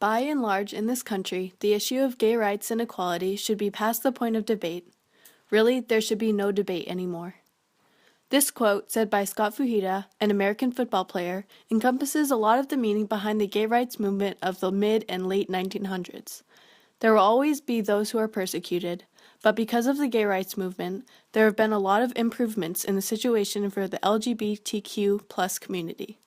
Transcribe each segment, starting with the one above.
By and large, in this country, the issue of gay rights and equality should be past the point of debate. Really, there should be no debate anymore. This quote, said by Scott Fujita, an American football player, encompasses a lot of the meaning behind the gay rights movement of the mid and late 1900s. There will always be those who are persecuted, but because of the gay rights movement, there have been a lot of improvements in the situation for the LGBTQ plus community.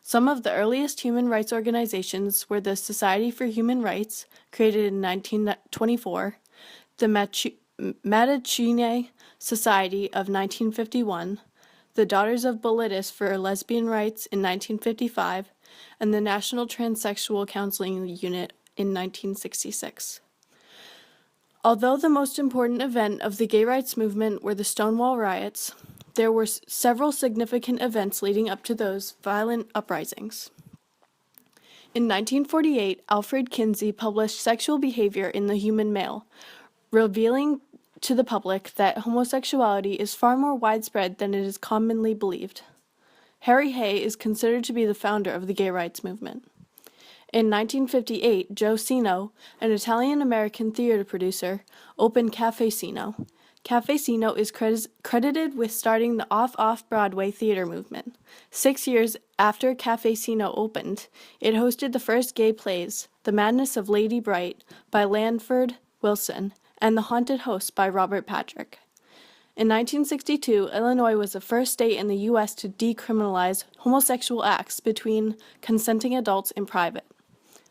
Some of the earliest human rights organizations were the Society for Human Rights, created in 1924, the Mattachine Society of 1951, the Daughters of Bilitis for Lesbian Rights in 1955, and the National Transsexual Counseling Unit in 1966. Although the most important event of the gay rights movement were the Stonewall riots, there were several significant events leading up to those violent uprisings. In 1948, Alfred Kinsey published Sexual Behavior in the Human Male, revealing to the public that homosexuality is far more widespread than it is commonly believed. Harry Hay is considered to be the founder of the gay rights movement. In 1958, Joe Sino, an Italian-American theater producer, opened Cafe Sino. Cafe Sino is credited with starting the off-Broadway theater movement. 6 years after Cafe Sino opened, it hosted the first gay plays, The Madness of Lady Bright by Lanford Wilson, and The Haunted House by Robert Patrick. In 1962, Illinois was the first state in the U.S. to decriminalize homosexual acts between consenting adults in private.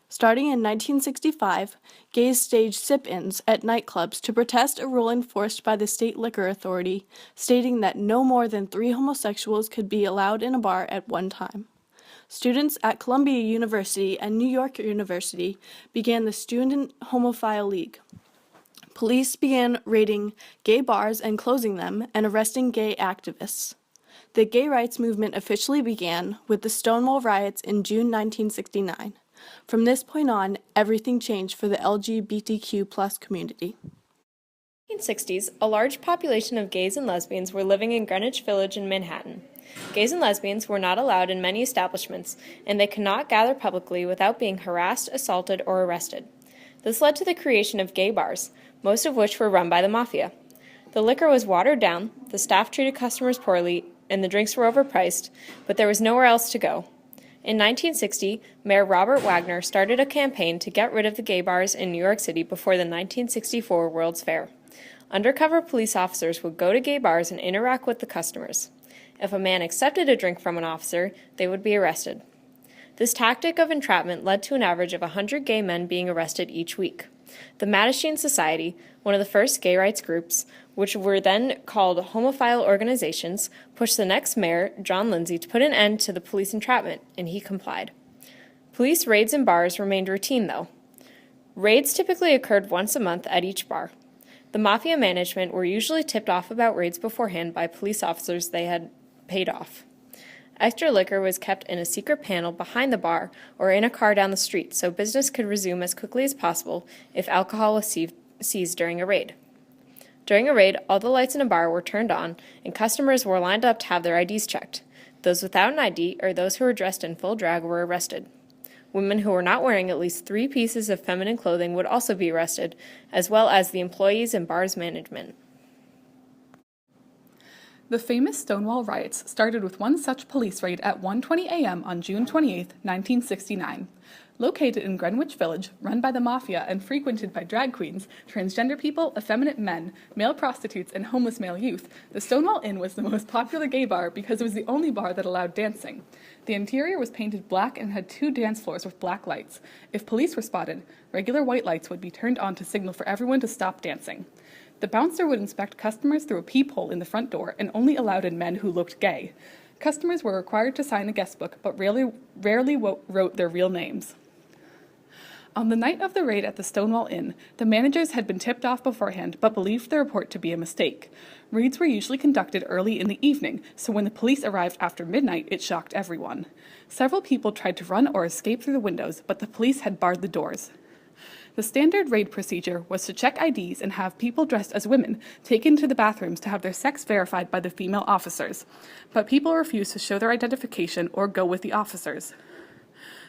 Starting in 1965, gays staged sit-ins at nightclubs to protest a rule enforced by the state liquor authority, stating that no more than 3 homosexuals could be allowed in a bar at one time. Students at Columbia University and New York University began the Student Homophile League. Police began raiding gay bars and closing them and arresting gay activists. The gay rights movement officially began with the Stonewall riots in June 1969. From this point on, everything changed for the LGBTQ plus community. In the 1960s, a large population of gays and lesbians were living in Greenwich Village in Manhattan. Gays and lesbians were not allowed in many establishments, and they could not gather publicly without being harassed, assaulted, or arrested. This led to the creation of gay bars, most of which were run by the mafia. The liquor was watered down, the staff treated customers poorly, and the drinks were overpriced, but there was nowhere else to go. In 1960, Mayor Robert Wagner started a campaign to get rid of the gay bars in New York City before the 1964 World's Fair. Undercover police officers would go to gay bars and interact with the customers. If a man accepted a drink from an officer, they would be arrested. This tactic of entrapment led to an average of 100 gay men being arrested each week. The Mattachine Society, one of the first gay rights groups, which were then called homophile organizations, pushed the next mayor, John Lindsay, to put an end to the police entrapment, and he complied. Police raids in bars remained routine, though. Raids typically occurred once a month at each bar. The mafia management were usually tipped off about raids beforehand by police officers they had paid off. Extra liquor was kept in a secret panel behind the bar or in a car down the street so business could resume as quickly as possible if alcohol was seized during a raid. During a raid, all the lights in a bar were turned on and customers were lined up to have their IDs checked. Those without an ID or those who were dressed in full drag were arrested. Women who were not wearing at least 3 pieces of feminine clothing would also be arrested, as well as the employees and bar's management. The famous Stonewall riots started with one such police raid at 1:20 a.m. on June 28, 1969. Located in Greenwich Village, run by the mafia and frequented by drag queens, transgender people, effeminate men, male prostitutes, and homeless male youth, the Stonewall Inn was the most popular gay bar because it was the only bar that allowed dancing. The interior was painted black and had 2 dance floors with black lights. If police were spotted, regular white lights would be turned on to signal for everyone to stop dancing. The bouncer would inspect customers through a peephole in the front door and only allowed in men who looked gay. Customers were required to sign a guest book, but rarely wrote their real names. On the night of the raid at the Stonewall Inn, the managers had been tipped off beforehand, but believed the report to be a mistake. Raids were usually conducted early in the evening, so when the police arrived after midnight, it shocked everyone. Several people tried to run or escape through the windows, but the police had barred the doors. The standard raid procedure was to check IDs and have people dressed as women taken to the bathrooms to have their sex verified by the female officers, but people refused to show their identification or go with the officers.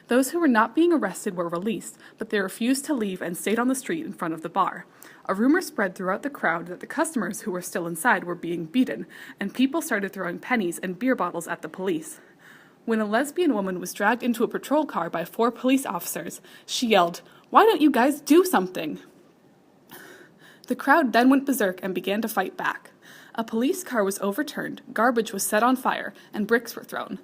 Those who were not being arrested were released, but they refused to leave and stayed on the street in front of the bar. A rumor spread throughout the crowd that the customers who were still inside were being beaten, and people started throwing pennies and beer bottles at the police. When a lesbian woman was dragged into a patrol car by 4 police officers, she yelled, "Why don't you guys do something?" The crowd then went berserk and began to fight back. A police car was overturned, garbage was set on fire, and bricks were thrown.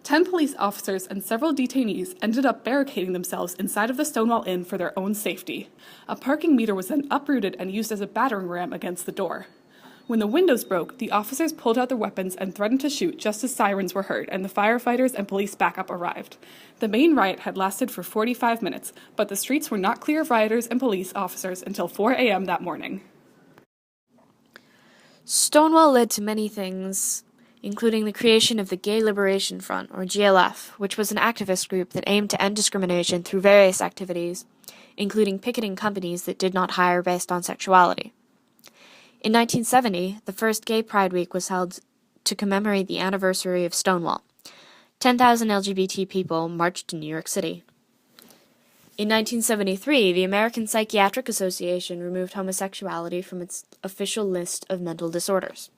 10 police officers and several detainees ended up barricading themselves inside of the Stonewall Inn for their own safety. A parking meter was then uprooted and used as a battering ram against the door. When the windows broke, the officers pulled out their weapons and threatened to shoot just as sirens were heard and the firefighters and police backup arrived. The main riot had lasted for 45 minutes, but the streets were not clear of rioters and police officers until 4 a.m. that morning. Stonewall led to many things, including the creation of the Gay Liberation Front, or GLF, which was an activist group that aimed to end discrimination through various activities, including picketing companies that did not hire based on sexuality. In 1970, the first Gay Pride Week was held to commemorate the anniversary of Stonewall. 10,000 LGBT people marched to New York City. In 1973, the American Psychiatric Association removed homosexuality from its official list of mental disorders.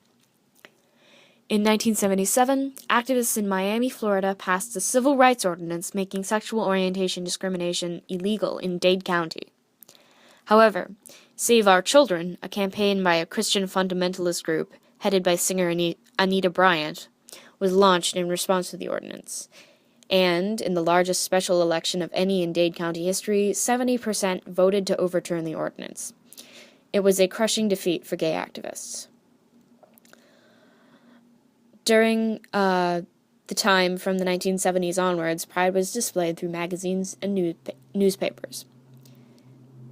In 1977, activists in Miami, Florida passed a civil rights ordinance making sexual orientation discrimination illegal in Dade County. However, Save Our Children, a campaign by a Christian fundamentalist group headed by singer Anita Bryant, was launched in response to the ordinance. And, in the largest special election of any in Dade County history, 70% voted to overturn the ordinance. It was a crushing defeat for gay activists. During the time from the 1970s onwards, Pride was displayed through magazines and newspapers.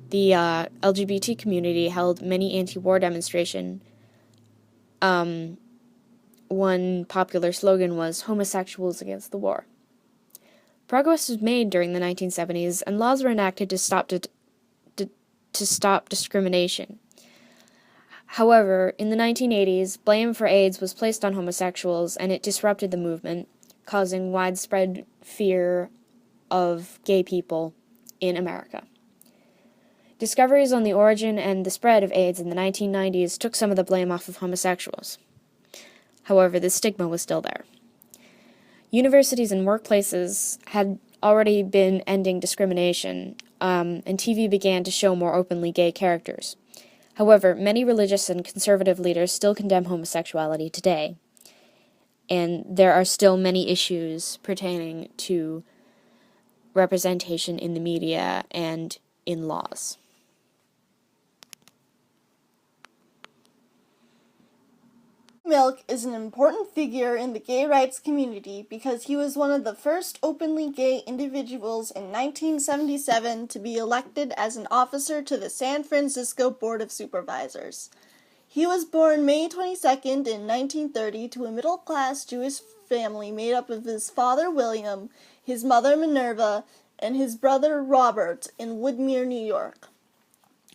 The LGBT community held many anti-war demonstrations. One popular slogan was "Homosexuals against the war." Progress was made during the 1970s, and laws were enacted to stop discrimination. However, in the 1980s, blame for AIDS was placed on homosexuals, and it disrupted the movement, causing widespread fear of gay people in America. Discoveries on the origin and the spread of AIDS in the 1990s took some of the blame off of homosexuals. However, the stigma was still there. Universities and workplaces had already been ending discrimination, and TV began to show more openly gay characters. However, many religious and conservative leaders still condemn homosexuality today, and there are still many issues pertaining to representation in the media and in laws. Milk is an important figure in the gay rights community because he was one of the first openly gay individuals in 1977 to be elected as an officer to the San Francisco Board of Supervisors. He was born May 22nd in 1930 to a middle-class Jewish family made up of his father William, his mother Minerva, and his brother Robert in Woodmere, New York.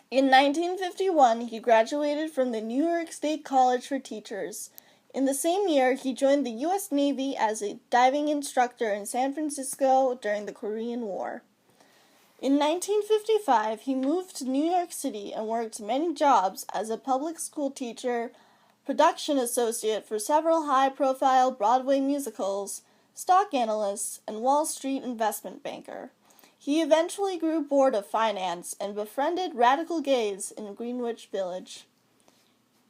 In 1951, he graduated from the New York State College for Teachers. In the same year, he joined the U.S. Navy as a diving instructor in San Francisco during the Korean War. In 1955, he moved to New York City and worked many jobs as a public school teacher, production associate for several high-profile Broadway musicals, stock analyst, and Wall Street investment banker. He eventually grew bored of finance and befriended radical gays in Greenwich Village.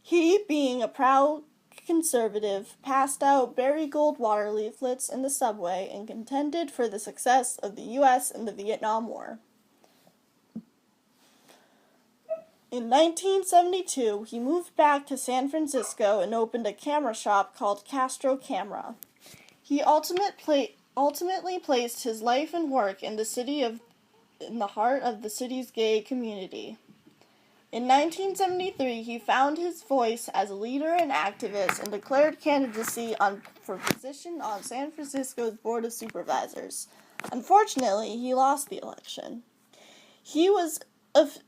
He, being a proud conservative, passed out Barry Goldwater leaflets in the subway and contended for the success of the U.S. in the Vietnam War. In 1972, he moved back to San Francisco and opened a camera shop called Castro Camera. He ultimately placed his life and work in the heart of the city's gay community. In 1973, he found his voice as a leader and activist and declared candidacy for position on San Francisco's Board of Supervisors. Unfortunately, he lost the election. He was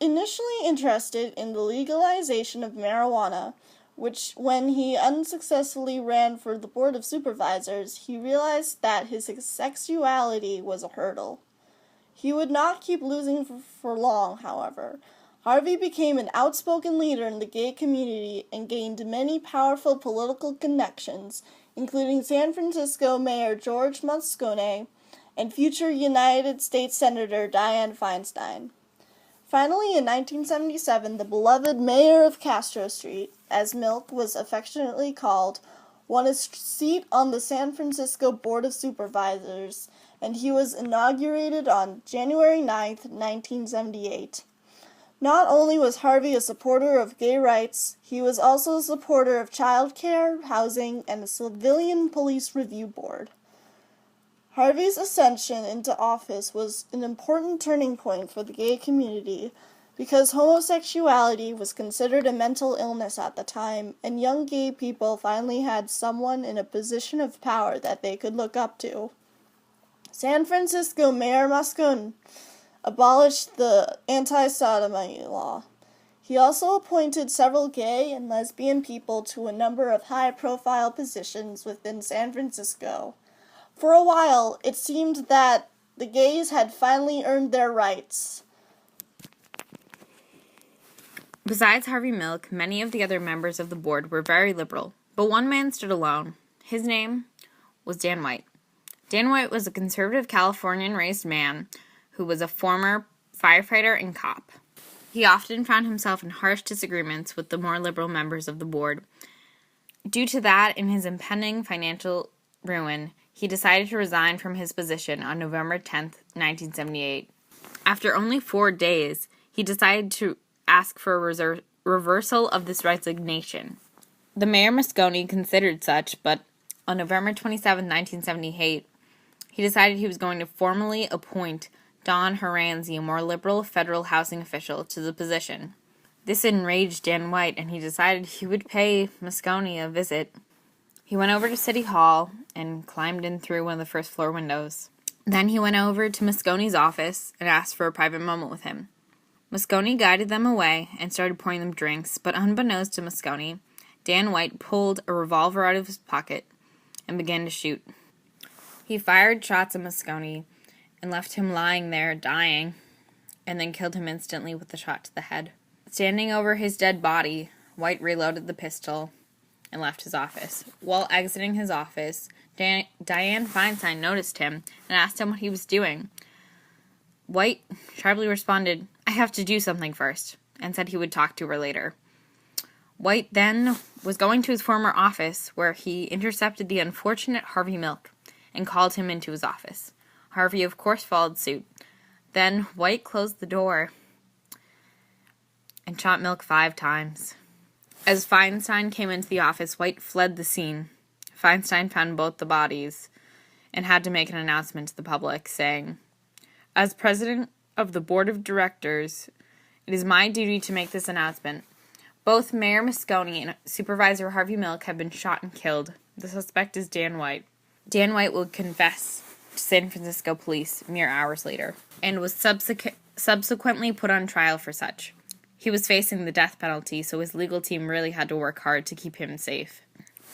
initially interested in the legalization of marijuana, which, when he unsuccessfully ran for the Board of Supervisors, he realized that his sexuality was a hurdle. He would not keep losing for long, however. Harvey became an outspoken leader in the gay community and gained many powerful political connections, including San Francisco Mayor George Moscone and future United States Senator Dianne Feinstein. Finally, in 1977, the beloved mayor of Castro Street, as Milk was affectionately called, won a seat on the San Francisco Board of Supervisors, and he was inaugurated on January 9, 1978. Not only was Harvey a supporter of gay rights, he was also a supporter of child care, housing, and a civilian police review board. Harvey's ascension into office was an important turning point for the gay community because homosexuality was considered a mental illness at the time, and young gay people finally had someone in a position of power that they could look up to. San Francisco Mayor Moscone abolished the anti-sodomy law. He also appointed several gay and lesbian people to a number of high-profile positions within San Francisco. For a while, it seemed that the gays had finally earned their rights. Besides Harvey Milk, many of the other members of the board were very liberal, but one man stood alone. His name was Dan White. Dan White was a conservative Californian-raised man who was a former firefighter and cop. He often found himself in harsh disagreements with the more liberal members of the board. Due to that and his impending financial ruin, he decided to resign from his position on November 10, 1978. After only 4 days, he decided to ask for a reversal of this resignation. The mayor Moscone considered such, but on November 27, 1978, he decided he was going to formally appoint Don Horanzi, a more liberal federal housing official, to the position. This enraged Dan White, and he decided he would pay Moscone a visit. He went over to City Hall and climbed in through one of the first-floor windows. Then he went over to Moscone's office and asked for a private moment with him. Moscone guided them away and started pouring them drinks, but unbeknownst to Moscone, Dan White pulled a revolver out of his pocket and began to shoot. He fired shots at Moscone and left him lying there, dying, and then killed him instantly with a shot to the head. Standing over his dead body, White reloaded the pistol and left his office. While exiting his office, Dianne Feinstein noticed him and asked him what he was doing. White sharply responded, "I have to do something first," and said he would talk to her later. White then was going to his former office, where he intercepted the unfortunate Harvey Milk and called him into his office. Harvey, of course, followed suit. Then White closed the door and shot Milk 5 times. As Feinstein came into the office, White fled the scene. Feinstein found both the bodies and had to make an announcement to the public, saying, "As president of the board of directors, it is my duty to make this announcement. Both Mayor Moscone and Supervisor Harvey Milk have been shot and killed. The suspect is Dan White." Dan White would confess to San Francisco police mere hours later, and was subsequently put on trial for such. He was facing the death penalty, so his legal team really had to work hard to keep him safe.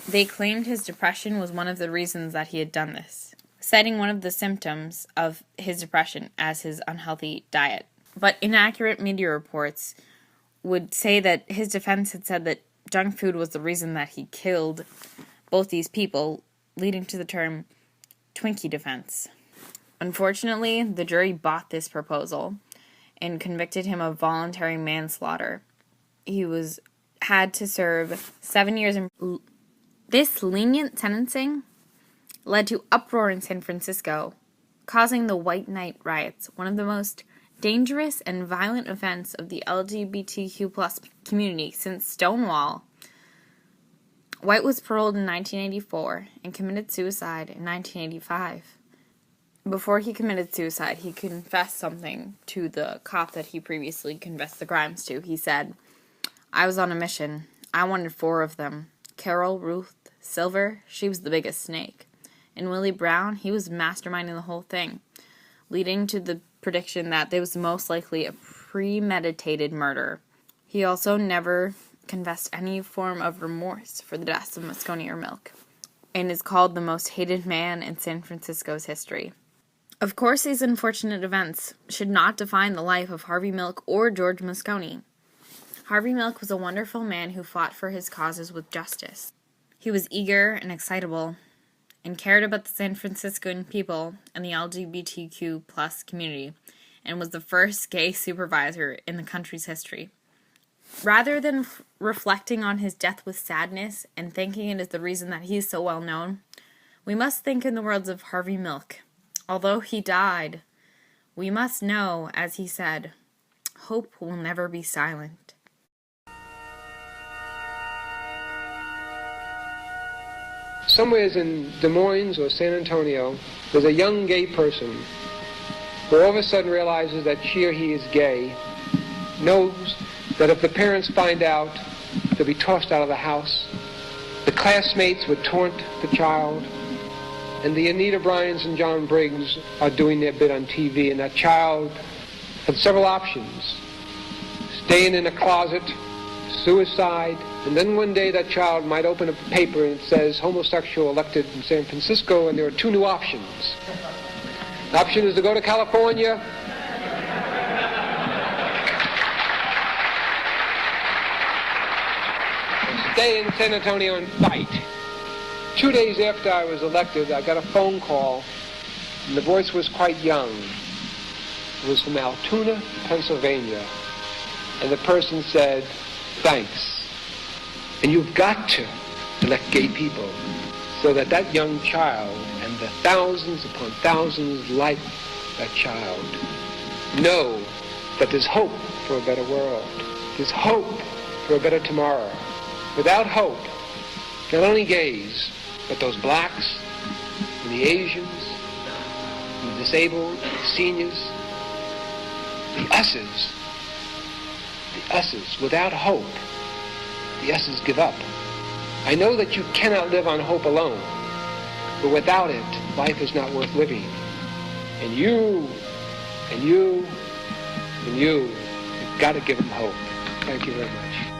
They claimed his depression was one of the reasons that he had done this, citing one of the symptoms of his depression as his unhealthy diet. But inaccurate media reports would say that his defense had said that junk food was the reason that he killed both these people, leading to the term Twinkie defense. Unfortunately, the jury bought this proposal and convicted him of voluntary manslaughter. He had to serve 7 years in. This lenient sentencing led to uproar in San Francisco, causing the White Night riots, one of the most dangerous and violent events of the LGBTQ+ community since Stonewall. White was paroled in 1984 and committed suicide in 1985. Before he committed suicide, he confessed something to the cop that he previously confessed the crimes to. He said, "I was on a mission. I wanted 4 of them. Carol, Ruth, Silver, she was the biggest snake. And Willie Brown, he was masterminding the whole thing," leading to the prediction that there was most likely a premeditated murder. He also never confessed any form of remorse for the deaths of Moscone or Milk, and is called the most hated man in San Francisco's history. Of course, these unfortunate events should not define the life of Harvey Milk or George Moscone. Harvey Milk was a wonderful man who fought for his causes with justice. He was eager and excitable and cared about the San Franciscan people and the LGBTQ plus community, and was the first gay supervisor in the country's history. Rather than reflecting on his death with sadness and thinking it is the reason that he is so well known, we must think in the words of Harvey Milk. Although he died, we must know, as he said, hope will never be silent. Somewhere in Des Moines or San Antonio, there's a young gay person who all of a sudden realizes that she or he is gay, knows that if the parents find out, they'll be tossed out of the house. The classmates would taunt the child, and the Anita Bryans and John Briggs are doing their bit on TV, and that child had several options. Staying in a closet, suicide, and then one day that child might open a paper and it says homosexual elected in San Francisco, and there are two new options. The option is to go to California, or stay in San Antonio and fight. 2 days after I was elected, I got a phone call, and the voice was quite young. It was from Altoona, Pennsylvania, and the person said, "Thanks. And you've got to elect gay people so that that young child and the thousands upon thousands like that child know that there's hope for a better world. There's hope for a better tomorrow. Without hope, not only gays, but those blacks and the Asians and the disabled, the seniors, the us's, without hope, the us's give up. I know that you cannot live on hope alone, but without it, life is not worth living. And you've got to give them hope. Thank you very much.